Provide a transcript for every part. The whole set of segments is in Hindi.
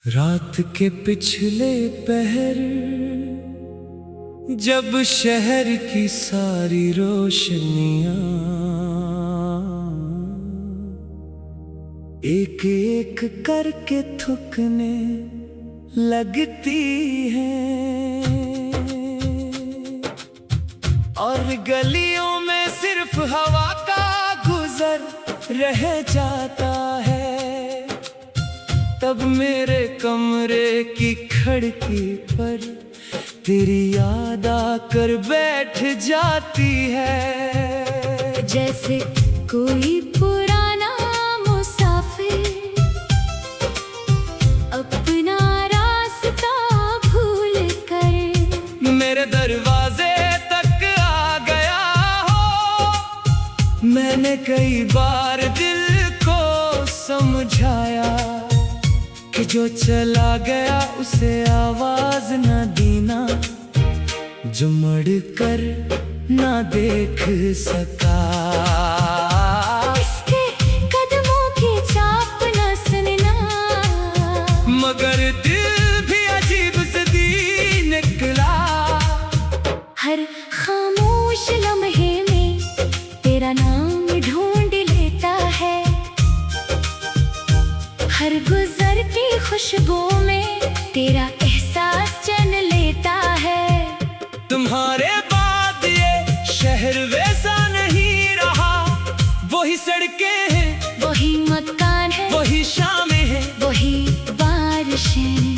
रात के पिछले पहर जब शहर की सारी रोशनियां एक एक करके थुकने लगती हैं और गलियों में सिर्फ हवा का गुजर रह जाता है, तब मेरे कमरे की खिड़की पर तेरी याद आकर बैठ जाती है। जैसे कोई पुराना मुसाफिर अपना रास्ता भूल कर मेरे दरवाजे तक आ गया हो। मैंने कई बार दिल को समझाया कि जो चला गया उसे आवाज न देना, जो मुड़ कर ना देख सका। इसके कदमों की चाप न सुनना, मगर दिल भी अजीब सदी निकला। हर खामोश लम्हे में तेरा नाम ढूंढ लेता है, हर गुजरती खुशबू में तेरा एहसास चन लेता है। तुम्हारे बाद ये शहर वैसा नहीं रहा, वही सड़कें हैं, वही मकान है, वही शामें हैं, वही बारिशें,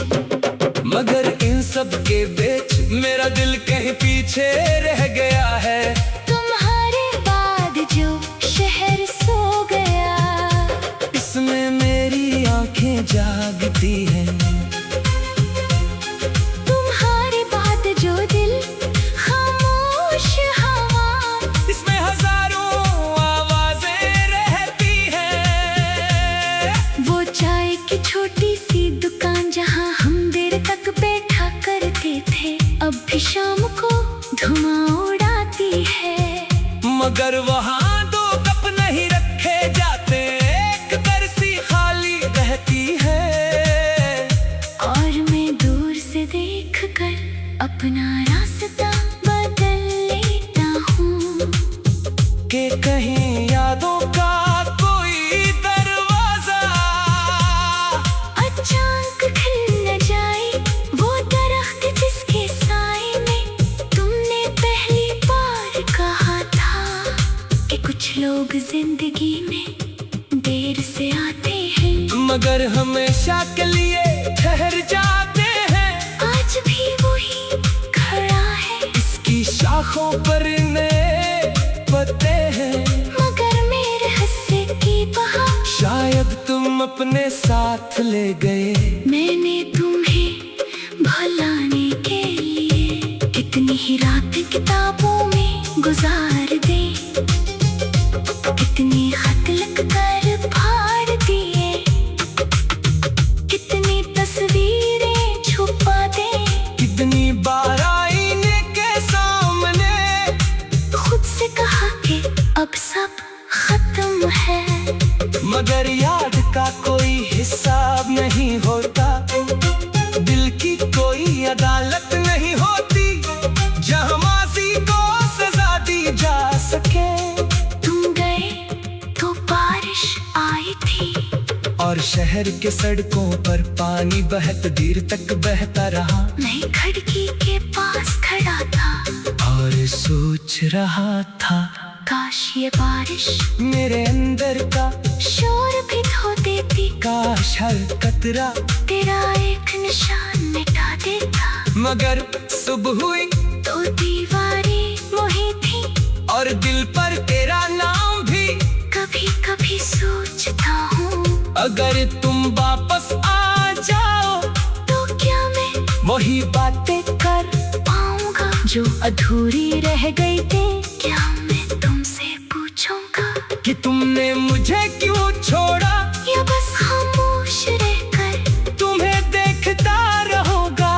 मगर इन सब के बीच मेरा दिल कहीं पीछे रह गया है। तुम्हारे बाद जो शहर सो गया, इसमें मेरी आंखें जागती हैं। तुम्हारे बाद जो दिल खामोश हवा, इसमें हजारों आवाजें रहती हैं। वो चाय की छोटी सी दुकान जहाँ हम देर तक बैठा करते थे, अब भी शाम को धुआं उड़ाती है। मगर वहाँ दो कप नहीं रखे जाते, एक कुर्सी खाली रहती है। और मैं दूर से देख कर अपना रास्ता बदल लेता हूँ कि कहीं यादों का कोई दरवाजा अचानक खिल न जाए। वो दरख्त जिसके साए में तुमने पहली बार कहा था कि कुछ लोग जिंदगी में देर से आते हैं, मगर हमेशा के लिए ठहर जाते हैं। आज भी वही खड़ा है, इसकी शाखों पर नए पत्ते हैं, मगर मेरे हिस्से की बहार शायद तुम अपने साथ ले गए। मैंने तुम्हें भुलाने के लिए कितनी ही रात किताबों में गुजार दे, कितनी खत लिख कर फाड़ दिए, कितनी तस्वीरें छुपा दे, कितनी बार आईने के सामने खुद से कहा कि अब सब खत्म है। मगर याद का कोई हिसाब नहीं होता, दिल की कोई अदालत नहीं होती जहाँ माजी को सजा दी जा सके। तुम गए तो बारिश आई थी, और शहर के सड़कों पर पानी बहुत देर तक बहता रहा। मैं खिड़की के पास खड़ा था और सोच रहा था काश ये बारिश मेरे अंदर का शोर भी धो देती, काश हर कतरा तेरा एक निशान मिटा देता। मगर सुबह हुई तो दीवारें मोही थी, और दिल पर तेरा नाम भी। कभी कभी सोचता हूँ अगर तुम वापस आ जाओ तो क्या मैं वही बातें कर पाऊंगा जो अधूरी रह गई थी। क्या मैं तुमसे पूछूंगा कि तुमने मुझे क्यों छोड़ा, या बस खामोश रहकर तुम्हें देखता रहूंगा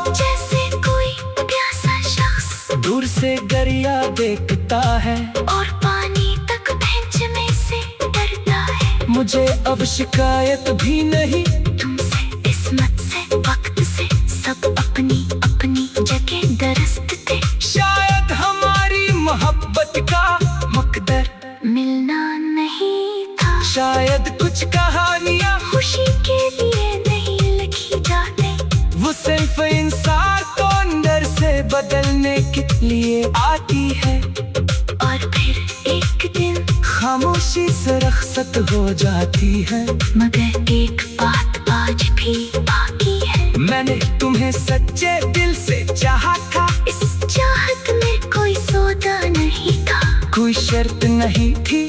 जैसे कोई प्यासा शख्स दूर से दरिया देखता है और पानी तक पहुंचने से डरता है। मुझे अब शिकायत भी नहीं तुमसे इस बदलने के लिए आती है, और फिर एक दिन खामोशी से रखसत हो जाती है। मगर एक बात आज भी बाकी है। मैंने तुम्हें सच्चे दिल से चाहा था, इस चाहत में कोई सौदा नहीं था, कोई शर्त नहीं थी,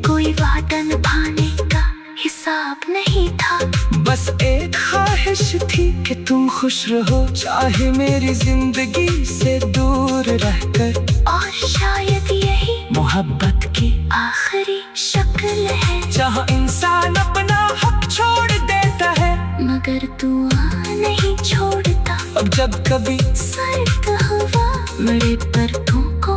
कोई वादा निभाने का हिसाब नहीं था। बस एक ख्वाहिश थी कि तुम खुश रहो, चाहे मेरी जिंदगी से दूर रहकर। और शायद यही मोहब्बत की आखिरी शक्ल है, जहाँ इंसान अपना हक छोड़ देता है, मगर दुआ नहीं छोड़ता। अब जब कभी सर्द हवा मेरे पर्दों को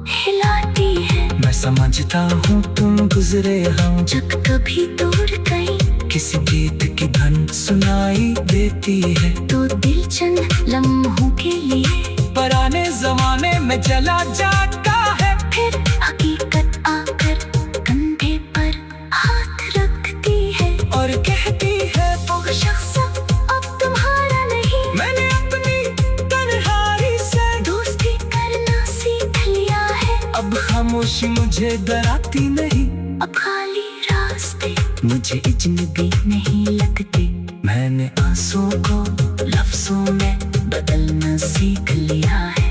हिलाती है, मैं समझता हूँ तुम गुजरे हम, जब कभी दूर कहीं किसी गीत की धन सुनाई देती है, तो दिल चंद लम्हों के लिए पुराने जमाने में चला जाता है। फिर हकीकत आकर कंधे पर हाथ रखती है, और कहती है वो शख्स अब तुम्हारा नहीं। मैंने अपनी तन्हाई से दोस्ती करना सीख लिया है, अब खामोशी मुझे डराती नहीं, अब खाली रास्ते मुझे अजनबी नहीं लगते। मैंने आंसुओं को लफ्जों में बदलना सीख लिया है,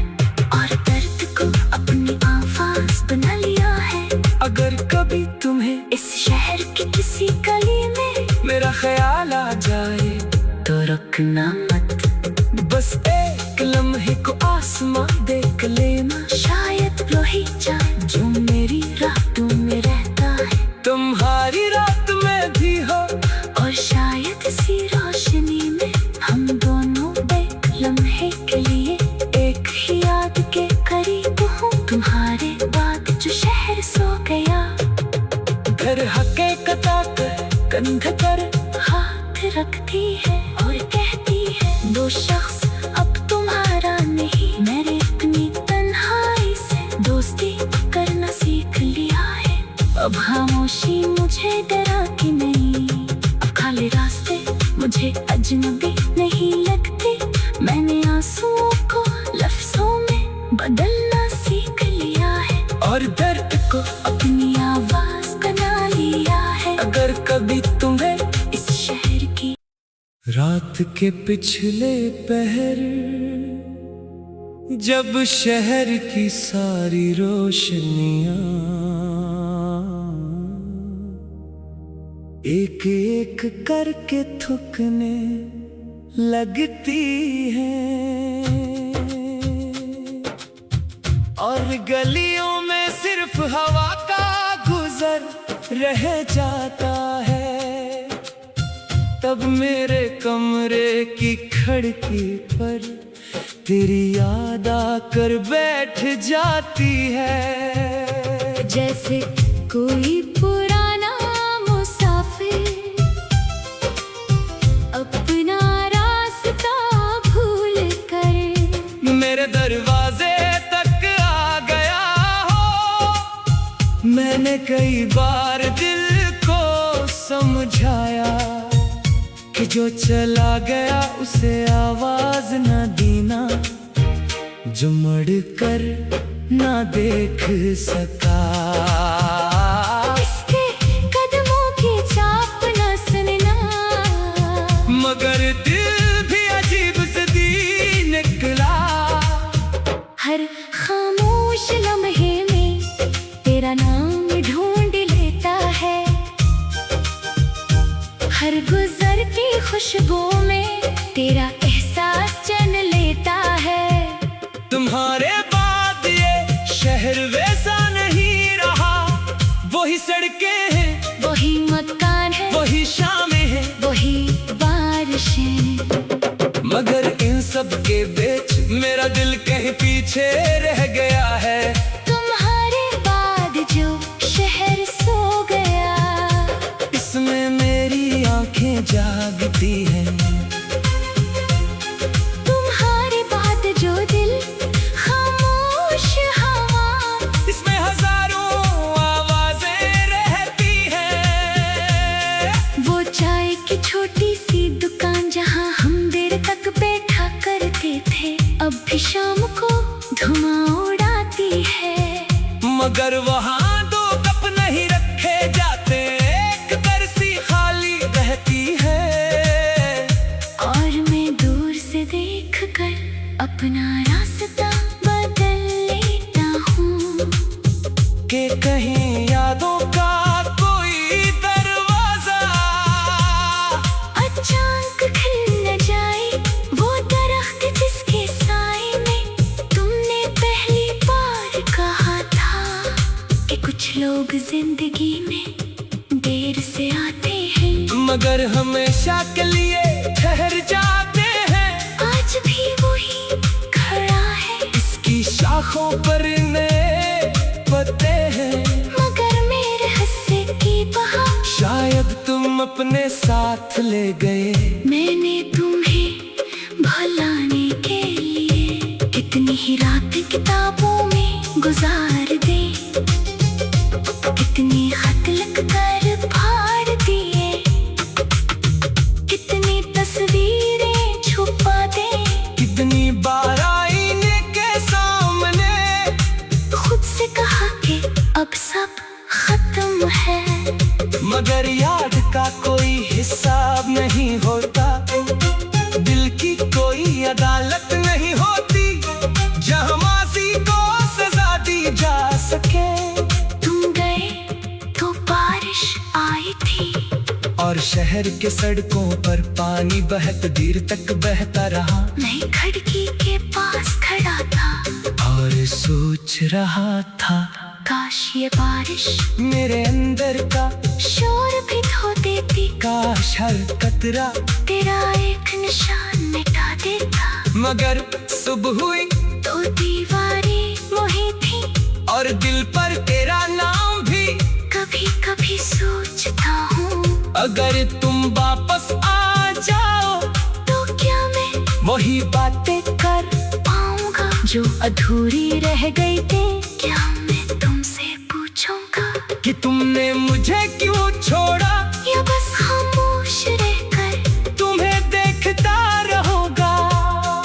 और दर्द को अपनी आवाज बना लिया है। अगर कभी तुम्हें इस शहर की किसी गली में मेरा ख्याल आ जाए तो रुकना मत, बस एक लम्हे को आसमां देख लेना, शायद वही जाए जो मेरी रातों में रहता है। तुम्हारी रात में भी हो, और शायद इसी रोशनी में हम दोनों एक लम्हे के लिए एक ही याद के करीब हूँ। तुम्हारे बाद जो शहर सो गया, घर हकीकत कंधे पर हाथ रखती है और कहती है दो शख्स अब तुम्हारा नहीं। मैंने अपनी तन्हाई से दोस्ती करना सीख लिया है, अब खामोशी मुझे डराती नहीं, अब खाली रास्ते मुझे अजनबी नहीं लगते। मैंने आंसुओं को लफ्जों में बदलना सीख लिया है, और दर्द को अपनी आवाज बना लिया है। अगर कभी तुम्हें इस शहर की रात के पिछले पहर, जब शहर की सारी रोशनियां एक एक करके थुकने लगती हैं, और गलियों में सिर्फ हवा का गुजर रह जाता है, तब मेरे कमरे की खिड़की पर तेरी याद आकर बैठ जाती है। जैसे कोई पुराना मुसाफिर अपना रास्ता भूल कर मेरे दरवाजे तक आ गया हो। मैंने कई बार दिल को समझाया कि जो चला गया उसे आवाज न देना, जो मुड़ कर ना देख सका। इसके कदमों की चाप न सुनना, मगर दिल भी अजीब सदी निकला। हर खामोश लम्हे में तेरा नाम ढूंढ लेता है, हर गुजरती खुशबू में तेरा एहसास जन लेता है। तुम्हारे बाद ये शहर वैसा नहीं रहा, वही सड़कें हैं, वही मकान है, वही शामें हैं, वही बारिशें, मगर इन सब के बीच मेरा दिल कहीं पीछे रह गया है। तुम्हारे बाद जो शहर सो गया, इसमें मेरी आंखें जागती हैं, तुम्हारे बाद जो दिल खामोश हवा, इसमें हजारों आवाजें रहती हैं। वो चाय की छोटी सी दुकान जहाँ हम देर तक बैठा करते थे, अब भी शाम को मगर वहाँ दो कप नहीं रखे जाते, एक दरसी खाली रहती है। और मैं दूर से देखकर अपना रास्ता बदल लेता हूँ कि कहीं यादों का कोई दरवाजा अचानक खिल न जाए, वो दरख्त जिसके साए में तुमने पहली बार कहा था कि कुछ लोग जिंदगी में देर से आते हैं मगर हमेशा के लिए ठहर जाते हैं। आज भी वही खड़ा है, इसकी शाखों पर नए पत्ते हैं, मगर मेरे हिस्से की बहार शायद तुम अपने साथ ले गए। मैंने तुम्हें भुलाने के लिए कितनी ही रात किताबों में गुजार दी, कितनी खत लिख कर फाड़ दिए, कितनी तस्वीरें छुपा दे, कितनी बार आईने के सामने खुद से कहा कि अब सब खत्म है, मगर याद का कोई हिसाब नहीं होता, दिल की कोई अदालत नहीं होती जहाँ माजी को सजा दी जा सके। तुम गए तो बारिश आई थी और शहर के सड़कों पर पानी बहुत देर तक बहता रहा, मैं खिड़की के पास खड़ा था और सोच रहा था काश ये बारिश मेरे अंदर का शोर भी धो देती, काश हर कतरा तेरा एक निशान मिटा देता, मगर सुबह हुई तो दीवारें मोही थी और दिल पर तेरा नाम भी। कभी कभी सोचता हूँ अगर तुम वापस आ जाओ तो क्या मैं वही बातें कर पाऊंगा जो अधूरी रह गई थी, क्या मैं तुमसे पूछूंगा कि तुमने मुझे क्यों छोड़ा, या बस खामोश रहकर तुम्हें देखता रहूंगा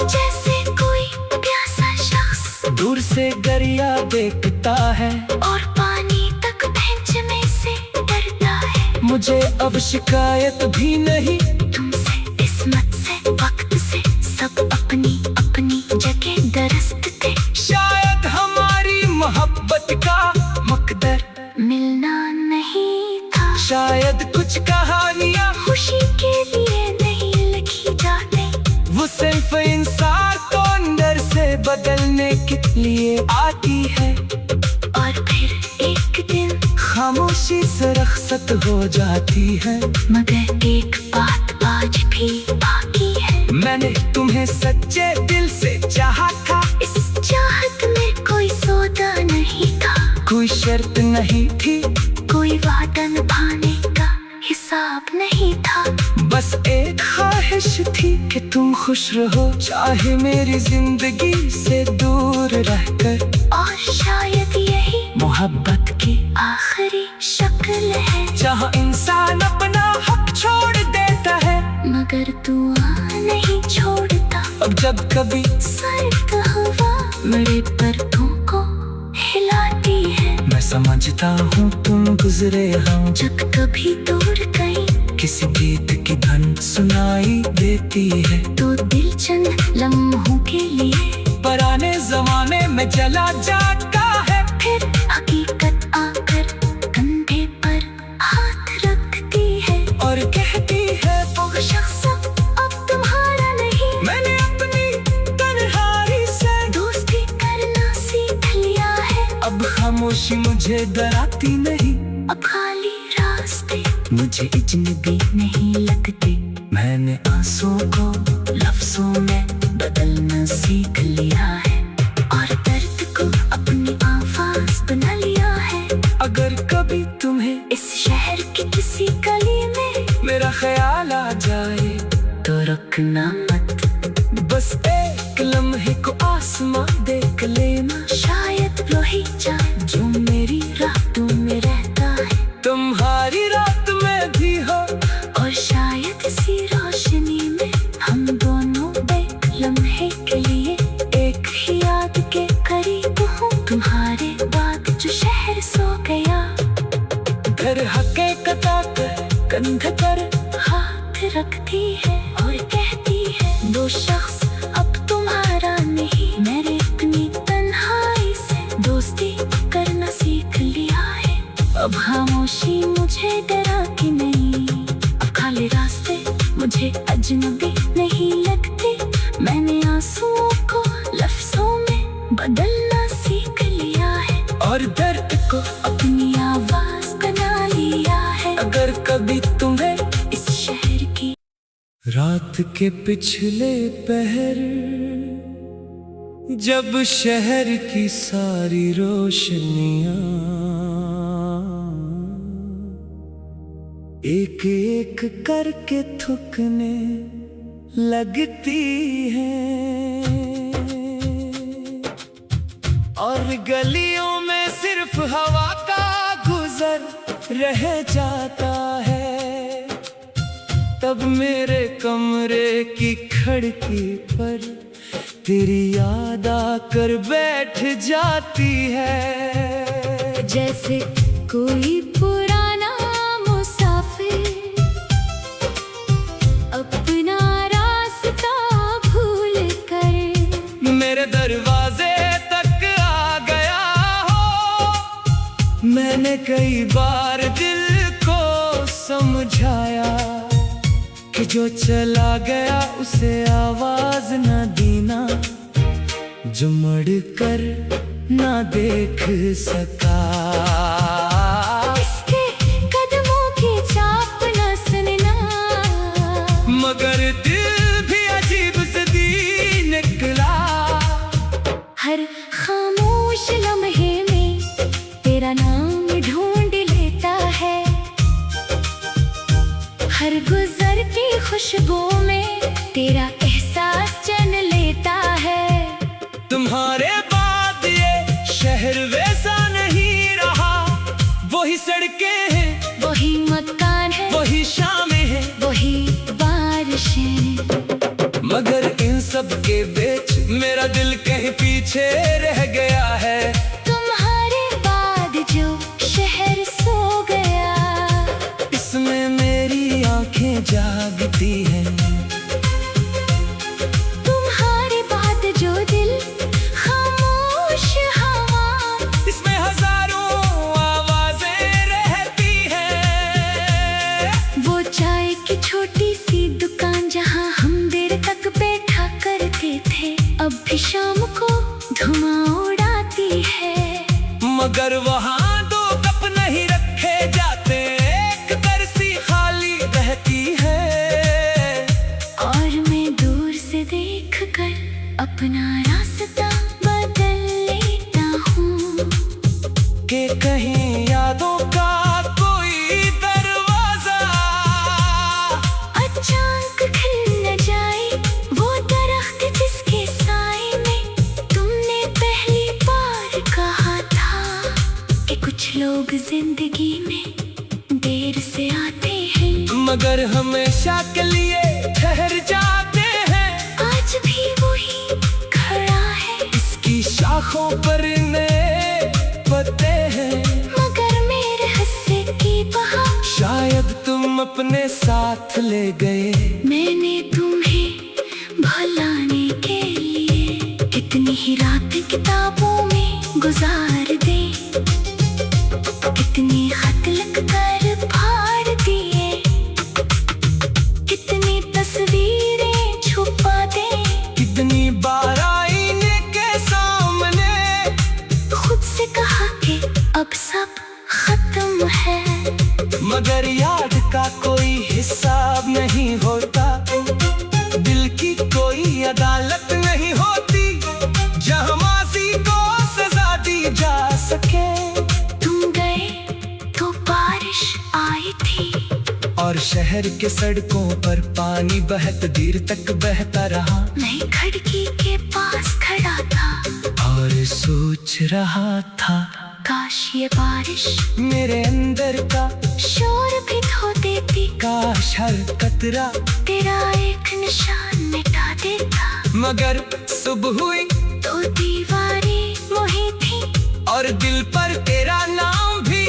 जैसे कोई प्यासा शख्स दूर से दरिया देखता है। और पानी तक पहुंचने से डरता है, मुझे अब शिकायत भी नहीं तुमसे, किस्मत से, वक्त से, सब अपनी अपनी जगह दरस्त थे। शायद हमारी मोहब्बत का मकदर मिलना नहीं था, शायद कुछ कहानियाँ खुशी के लिए नहीं लिखी जाती, वो सिर्फ इंसान को अंदर से बदलने के लिए आती है। और फिर एक दिन खामोशी से रखसत हो जाती है, मगर एक बात आज भी बाकी है, मैंने तुम्हें सच्चे दिल से चाहा था, इस चाहत में कोई सौदा नहीं था, कोई शर्त नहीं थी, कोई वादा निभाने का हिसाब नहीं था, बस एक ख्वाहिश थी कि तुम खुश रहो चाहे मेरी जिंदगी से दूर रहकर। और शायद यही मोहब्बत की आखिरी शक्ल है, जहाँ इंसान अपना हक छोड़ देता है, मगर दुआ नहीं छोड़ता। अब जब कभी सर्द हवा मेरे पर्दों को हिलाती है, मैं समझता हूँ तुम गुजरे हम, जब कभी दूर गई किसी गीत की धन सुनाई देती है, तो दिल चंद लम्हों के लिए पुराने जमाने में चला जाता है, फिर हकीकत आकर कंधे पर हाथ रखती है और कहती है वो शख्स अब तुम्हारा नहीं, मैंने अपनी तन्हाई से दोस्ती करना सीख लिया है, अब खामोशी मुझे डराती नहीं, अब खाली रास्ते मुझे अजनबी नहीं लगती, मैंने आंसुओं को लफ्जों में बदलना सीख लिया है, और दर्द को अपनी आवाज बना लिया है। अगर कभी तुम्हें इस शहर की किसी गली में मेरा ख्याल आ जाए तो रुकना मत, बस एक लम्हे को आसमां देख लेना, शायद वो ही जाए जो मेरी रातों में रहता है, तुम्हारी रात में भी हो, और शायद इसी रोशनी में हम दोनों एक लम्हे के लिए एक ही याद के करीब हों, तुम्हारे बाद जो शहर कंधे पर हाथ रखती है और कहती है, दो शख्स अब तुम्हारा नहीं। मैंने अपनी तन्हाई से दोस्ती करना सीख लिया है। अब खामोशी मुझे डरा के नहीं, अब खाली रास्ते मुझे अजनबी नहीं लगते। मैंने आंसुओं को लफ्जों में बदलना सीख लिया है और दर्द को अपनी आवाज बना लिया है। अगर कभी तुम्हें इस शहर की रात के पिछले पहर, जब शहर की सारी रोशनियां एक एक करके थुकने लगती हैं और गलियों में सिर्फ हवा का गुजर रह जाता है, तब मेरे कमरे की खिड़की पर तेरी याद आकर बैठ जाती है। जैसे कोई पुराना मुसाफिर अपना रास्ता भूल कर मेरे दरवाजे तक आ गया हो। मैंने कई बार दिल को समझाया कि जो चला गया उसे आवाज न देना, जो मुड़ कर ना देख सका। इसके कदमों की चाप न सुनना, मगर दिल भी अजीब सदी निकला। हर खामोश लम्हे में तेरा नाम ढूंढ लेता है, हर गुजरती खुशबू में तेरा एहसास जन लेता है। तुम्हारे बाद ये शहर वैसा नहीं रहा, वही सड़कें हैं, वही मकान है, वही शामें हैं, वही बारिशें। मगर इन सब के बीच मेरा दिल कहीं पीछे रह गया है। तुम्हारे बाद जो शहर सो गया, इसमें मेरी आंखें जागती हैं। तुम्हारे बाद जो दिल खामोश हवा, इसमें हजारों आवाजें रहती हैं। वो चाय की छोटी सी दुकान जहाँ हम देर तक बैठा करते थे, अब भी शाम को धुआं उड़ाती है। मगर वहाँ दो कप नहीं रखे जाते, एक बरसी खाली रहती है। और मैं दूर से देख कर अपना रास्ता बदल लेता हूँ कि कहीं यादों का कोई दरवाजा अचानक खिल न जाए। वो दरख्त जिसके साए में तुमने पहली बार कहा था कि कुछ लोग जिंदगी में देर से आते हैं, मगर हमेशा के लिए ठहर जाते हैं। आज भी वही खड़ा है, इसकी शाखों पर नए पत्ते हैं, मगर मेरे हिस्से की बहार शायद तुम अपने साथ ले गए। मैंने तुम्हें भुलाने के लिए कितनी ही रात किताबों में गुजार दी, कितनी खत लिख कर फाड़ दिए, कितनी तस्वीरें छुपा दे, कितनी बार आईने के सामने खुद से कहा कि अब सब खत्म है। मगर याद का कोई हिसाब नहीं होता, दिल की कोई अदालत नहीं होती, जहाँ माजी को सजा दी जा सके। तुम गए तो बारिश आई थी और शहर के सड़कों पर पानी बहुत देर तक बहता रहा। मैं खिड़की के पास खड़ा था और सोच रहा था, काश ये बारिश मेरे अंदर का शोर भी धो देती, काश हर कतरा तेरा एक निशान मिटा देता। मगर सुबह हुई तो दीवारें वही थी और दिल पर तेरा नाम भी।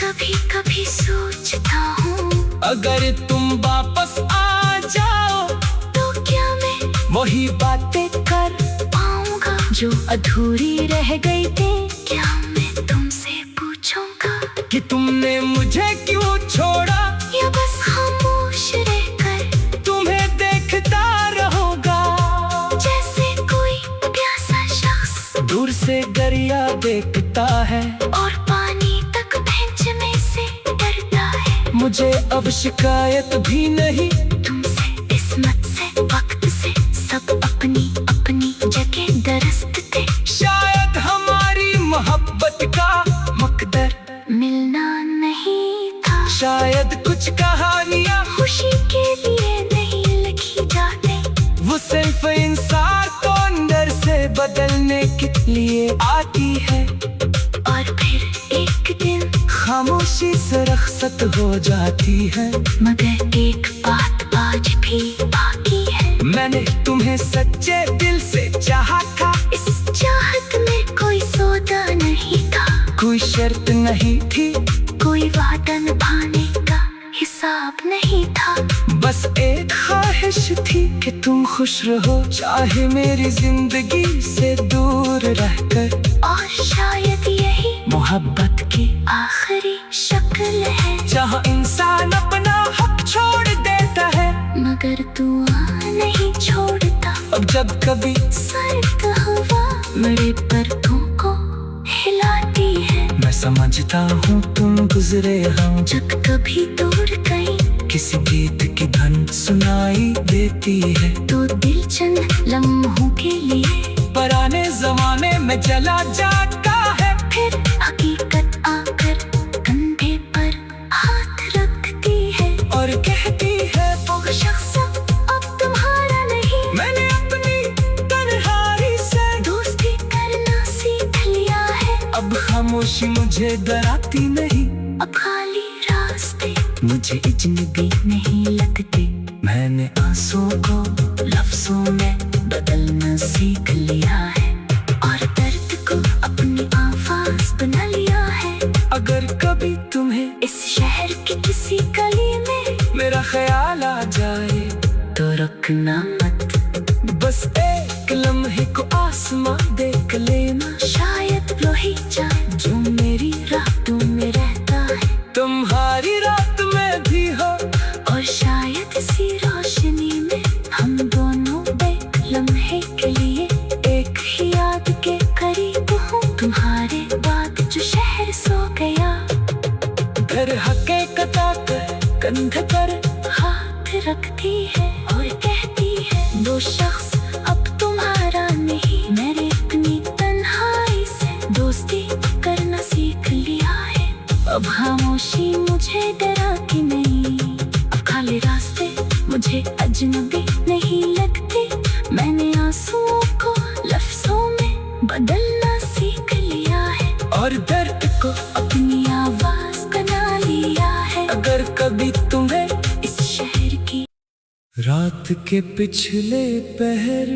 कभी कभी सोचता हूँ अगर तुम वापस आ जाओ तो क्या मैं वही बातें कर पाऊंगा जो अधूरी रह गई थी? क्या मैं तुमसे पूछूंगा कि तुमने मुझे क्यों छोड़ा, या बस खामोश रहकर तुम्हें देखता रहूंगा जैसे कोई प्यासा शख्स दूर से दरिया देखता है और पानी तक पहुंचने से डरता है। मुझे अब शिकायत भी नहीं तुमसे, किस्मत से, वक्त से, सब अपनी अपनी जगह दरस्त थे। शायद हमारी मोहब्बत का मकदर मिलना नहीं था, शायद कुछ कहानियाँ खुशी के लिए नहीं लिखी जाती, वो सिर्फ इंसान को अंदर से बदलने के लिए आती है। और फिर एक दिन खामोशी से रखसत हो जाती है। मगर एक बात आज भी बाकी है, मैंने तुम्हें सच्चे दिल से चाहा था, इस चाहत में कोई सौदा नहीं था, कोई शर्त नहीं थी, कोई वादा निभाने का हिसाब नहीं था। बस एक ख्वाहिश थी कि तुम खुश रहो, चाहे मेरी जिंदगी से दूर रहकर। और शायद यही मोहब्बत की आखिरी शक्ल है, जहाँ इंसान अपना हक छोड़ देता है, मगर दुआ नहीं छोड़ता। अब जब कभी सर्द हवा मेरे पर्दों को हिलाती है, मैं समझता हूँ तुम गुजरे हम, जब कभी दूर गई किसी गीत की धन सुनाई देती है, तो दिल चंद लम्हों के लिए पुराने जमाने में चला जाता है। फिर हकीकत आकर कंधे पर हाथ रखती है और कहती है वो शख्स अब तुम्हारा नहीं। मैंने अपनी तन्हाई से दोस्ती करना सीख लिया है, अब खामोशी मुझे डराती नहीं, अब खाली रास्ते मुझे अजनबी नहीं लगते। मैंने आंसुओं को लफ्जों में बदलना सीख लिया है, और दर्द को अपनी आवाज बना लिया है। अगर कभी तुम्हें इस शहर की किसी गली में मेरा ख्याल आ जाए तो रुकना मत, बस एक लम्हे को आसमां देख लेना, शायद वो ही जाए जो मेरी रातों में रहता है, तुम्हारी रात में भी हो। और शायद इसी रोशनी में हम दोनों एक लम्हे के लिए एक ही याद के करीब हों। तुम्हारे बाद जो शहर सो गया, घर हकीकत आकर कंधे पर हाथ रखती है और कहती है वो शख्स अब तुम्हारा नहीं। मैंने अपनी तन्हाई से दोस्ती करना सीख लिया है, अब खामोशी मुझे डराती नहीं, अब खाली रास्ते मुझे अजनबी नहीं लगते। मैंने आंसुओं को लफ्जों में बदलना सीख लिया है, और दर्द को अपनी आवाज बना लिया है। अगर कभी तुम्हें इस शहर की रात के पिछले पहर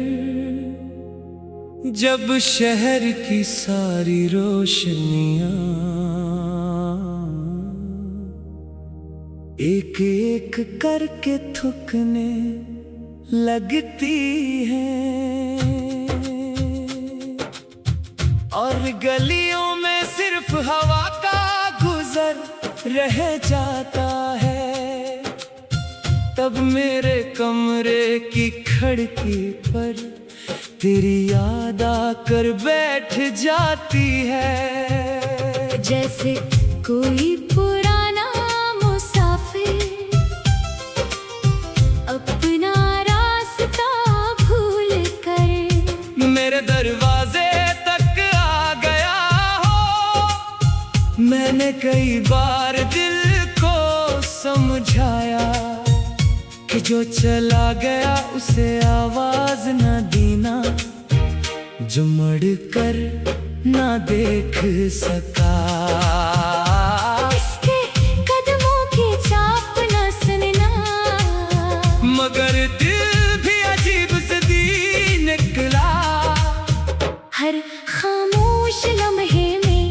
जब शहर की सारी रोशनियां एक एक करके थुकने लगती हैं, और गलियों में सिर्फ हवा का गुजर रह जाता है, तब मेरे कमरे की खिड़की पर तेरी याद आकर बैठ जाती है। जैसे कोई पुराना मुसाफिर अपना रास्ता भूल कर मेरे दरवाजे तक आ गया हो। मैंने कई बार दिल को समझाया कि जो चला गया उसे आवाज न देना, जो मुड़ कर ना देख सका। इसके कदमों की चाप न सुनना, मगर दिल भी अजीब सदी निकला। हर खामोश लम्हे में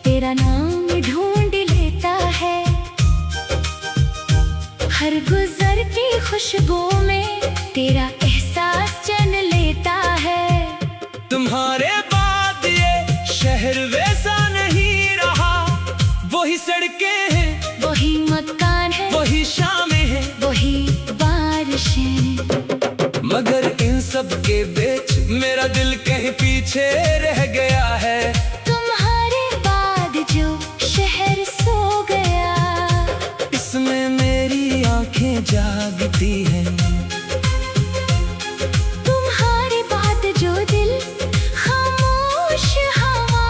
तेरा नाम ढूंढ लेता है, तेरा एहसास चैन लेता है। तुम्हारे बाद ये शहर वैसा नहीं रहा। वही सड़कें हैं, वही मकान है, वही शामें हैं, वही बारिशें। मगर इन सब के बीच मेरा दिल कहीं पीछे रह गया है। तुम्हारे बाद जो शहर सो गया, इसमें मेरी आंखें जागती हैं। तुम्हारे बाद जो दिल खामोश हवा,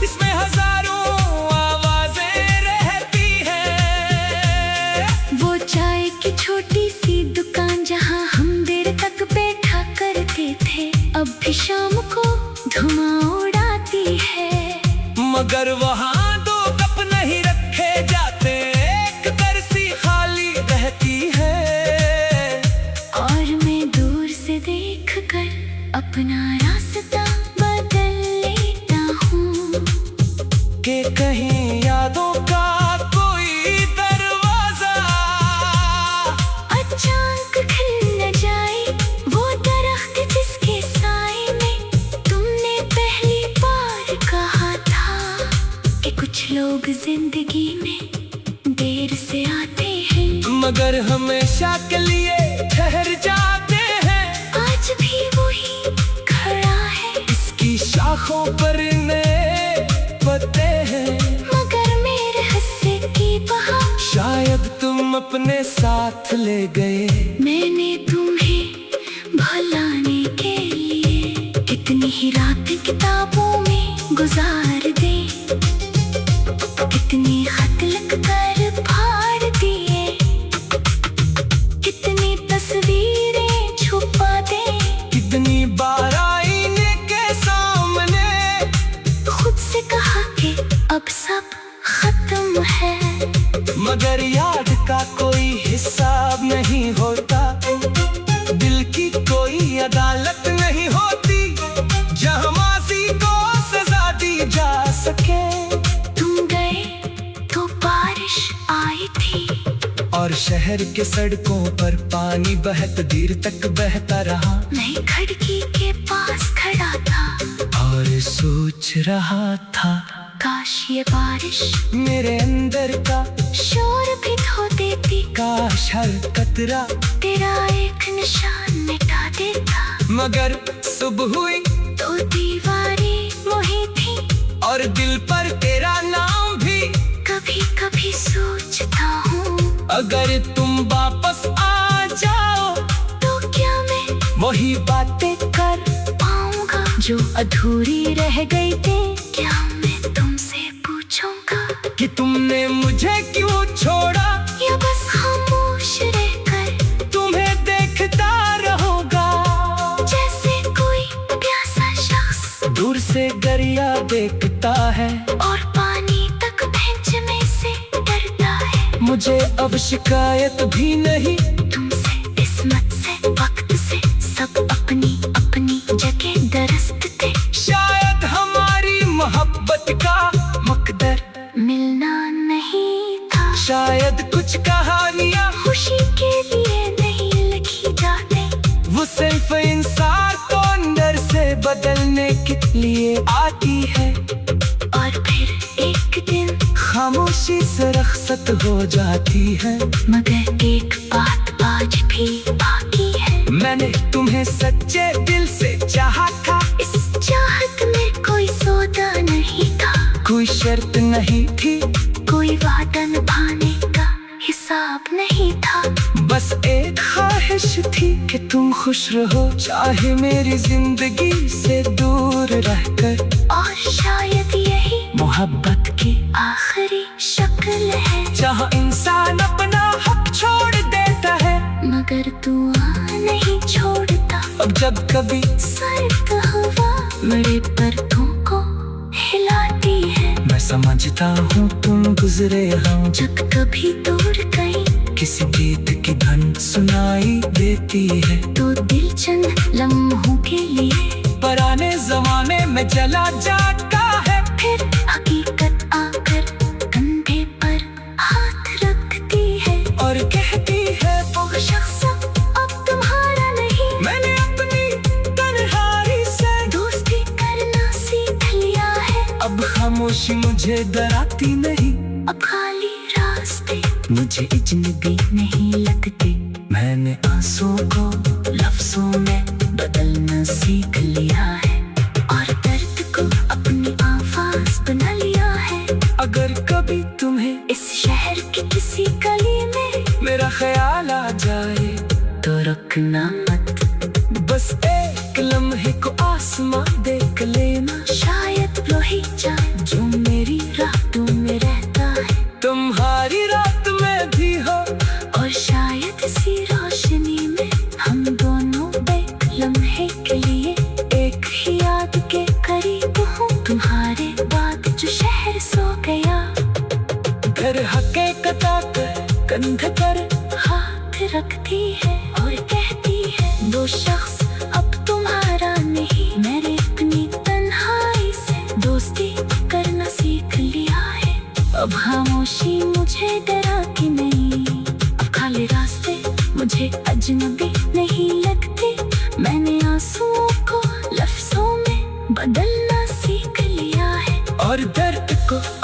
इसमें हजारों आवाजें रहती हैं। वो चाय की छोटी सी दुकान जहाँ हम देर तक बैठा करते थे, अब भी शाम को धुआं उड़ाती है। मगर वहाँ दो कप नहीं रखे जाते, एक करसी खाली रहती है। और मैं दूर से देख कर अपना रास्ता बदल लेता हूँ कि कहीं यादों का कोई दरवाजा अचानक खिल न जाए। वो दरख्त जिसके साए में तुमने पहली बार कहा था कि कुछ लोग जिंदगी में देर से आते हैं, मगर हमेशा के लिए ठहर जाते हैं। आज भी वही खड़ा है, इसकी शाखों पर नए पत्ते हैं। मगर मेरे हिस्से की बहार शायद तुम अपने साथ ले गए। मैंने तुम्हें भुलाने के लिए कितनी ही रात किताबों में गुजार दे, कितनी खत लिख कर फाड़ दिए, कितनी तस्वीरें छुपा दे। कितनी बार आईने के सामने खुद से कहा कि अब सब खत्म है, मगर याद का कोई हिसाब नहीं होता। दिल की कोई अदालत नहीं होती जहाँ माजी को सजा दी जा सके। तुम गए तो बारिश आई थी, और शहर के सड़कों पर पानी बहुत देर तक बहता रहा। मैं खिड़की के पास खड़ा था और सोच रहा था, काश ये बारिश मेरे अंदर का शोर भी धो देती, काश हर कतरा तेरा एक निशान मिटा देता। मगर सुबह हुई तो दीवारें वही थी, और दिल पर तेरा नाम भी। कभी कभी सोचता हूँ अगर तुम वापस आ जाओ तो क्या मैं वही बातें कर पाऊंगा जो अधूरी रह गई थी। क्या मैं तुमसे पूछूंगा कि तुमने मुझे क्यों छोड़ा, या बस खामोश रहकर तुम्हें देखता रहूंगा। जैसे कोई प्यासा शख्स दूर से दरिया देखता है और पानी तक पहुंचने से डरता है। मुझे अब शिकायत भी नहीं तुमसे, किस्मत से, वक्त से, सब अपनी अपनी जगह दरस्त थे। शायद हमारी मोहब्बत का मुकद्दर मिलना नहीं था, शायद कुछ कहानियाँ खुशी के लिए नहीं लिखी जाती, वो सिर्फ इंसान को अंदर से बदलने के लिए आती है। और फिर एक दिन खामोशी से रखसत हो जाती है। मगर एक बात आज भी बाकी है, मैंने तुम्हें सच्चे दिल से चाहा था। इस चाहत में कोई सौदा नहीं था, कोई शर्त नहीं थी, कोई वादा निभाने का हिसाब नहीं था। बस एक ख्वाहिश थी कि तुम खुश रहो, चाहे मेरी जिंदगी से दूर रहकर। और शायद यही मोहब्बत की आखिरी शक्ल है, जहाँ इंसान अपना हक छोड़ देता है, मगर दुआ नहीं छोड़ता। अब जब कभी सर्द हवा मेरे पर्दों को हिलाती है, मैं समझता हूँ तुम गुजरे हम। जब कभी दूर कहीं किसी गीत की धन सुनाई देती है, तो दिल चंद लम्हों के लिए पुराने जमाने में चला जाता है। फिर हकीकत आकर कंधे पर हाथ रखती है और कहती है वो शख्स अब तुम्हारा नहीं। खामोशी मुझे डराती नहीं, अब खाली रास्ते मुझे अजनबी नहीं लगते। मैंने आंसुओं को लफ्जों में बदलना सीख लिया है और दर्द को अपनी आवाज बना लिया है। अगर कभी तुम्हें इस शहर की किसी गली में मेरा ख्याल आ जाए तो रुकना मत, बस एक लम्हे को आसमां देख लेना। शायद वो ही जाए जो मेरी रातों में रहता है, तुम्हारी रात में भी हो और शायद इसी रोशनी में हम दोनों एक लम्हे के लिए एक ही याद के करीब हूँ। तुम्हारे बाद जो शहर सो गया, घर हकीकत कंधे पर हाथ रखती है और कहती है वो शख्स अब तुम्हारा नहीं। मैंने अपनी तन्हाई से दोस्ती करना सीख लिया है, अब खामोशी मुझे डराती नहीं, अब खाली रास्ते मुझे अजनबी नहीं लगते। मैंने आंसुओं को लफ्जों में बदलना सीख लिया है और दर्द को